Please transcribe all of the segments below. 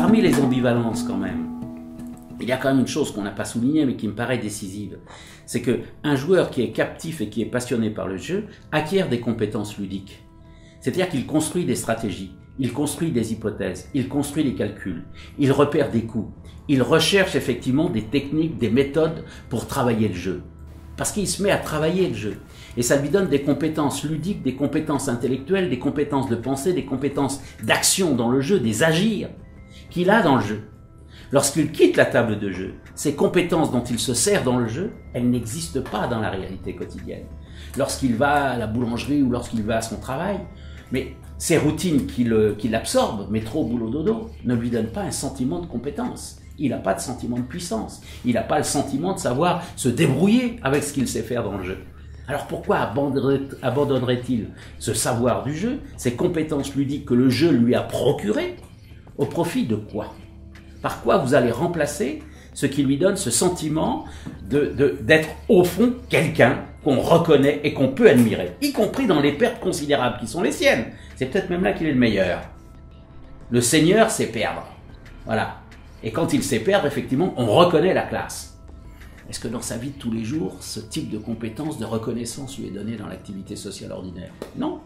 parmi les ambivalences quand même, il y a quand même une chose qu'on n'a pas soulignée mais qui me paraît décisive. C'est qu'un joueur qui est captif et qui est passionné par le jeu acquiert des compétences ludiques. C'est-à-dire qu'il construit des stratégies, il construit des hypothèses, il construit des calculs, il repère des coups, il recherche effectivement des techniques, des méthodes pour travailler le jeu. Parce qu'il se met à travailler le jeu. Et ça lui donne des compétences ludiques, des compétences intellectuelles, des compétences de pensée, des compétences d'action dans le jeu, des agirs qu'il a dans le jeu. Lorsqu'il quitte la table de jeu, ces compétences dont il se sert dans le jeu, elles n'existent pas dans la réalité quotidienne. Lorsqu'il va à la boulangerie ou lorsqu'il va à son travail, mais ces routines qu'il absorbe, métro, boulot, dodo, ne lui donnent pas un sentiment de compétence. Il n'a pas de sentiment de puissance. Il n'a pas le sentiment de savoir se débrouiller avec ce qu'il sait faire dans le jeu. Alors pourquoi abandonnerait-il ce savoir du jeu, ces compétences ludiques que le jeu lui a procurées, au profit de quoi? Par quoi vous allez remplacer ce qui lui donne ce sentiment d'être au fond quelqu'un qu'on reconnaît et qu'on peut admirer, y compris dans les pertes considérables qui sont les siennes. C'est peut-être même là qu'il est le meilleur. Le seigneur sait perdre. Voilà. Et quand il sait perdre, effectivement, on reconnaît la classe. Est-ce que dans sa vie de tous les jours, ce type de compétence, de reconnaissance lui est donné dans l'activité sociale ordinaire? Non.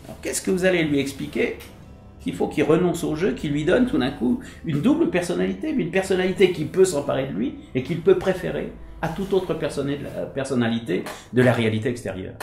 Alors qu'est-ce que vous allez lui expliquer? Qu'il faut qu'il renonce au jeu, qui lui donne tout d'un coup une double personnalité, mais une personnalité qui peut s'emparer de lui et qu'il peut préférer à toute autre personnalité de la réalité extérieure.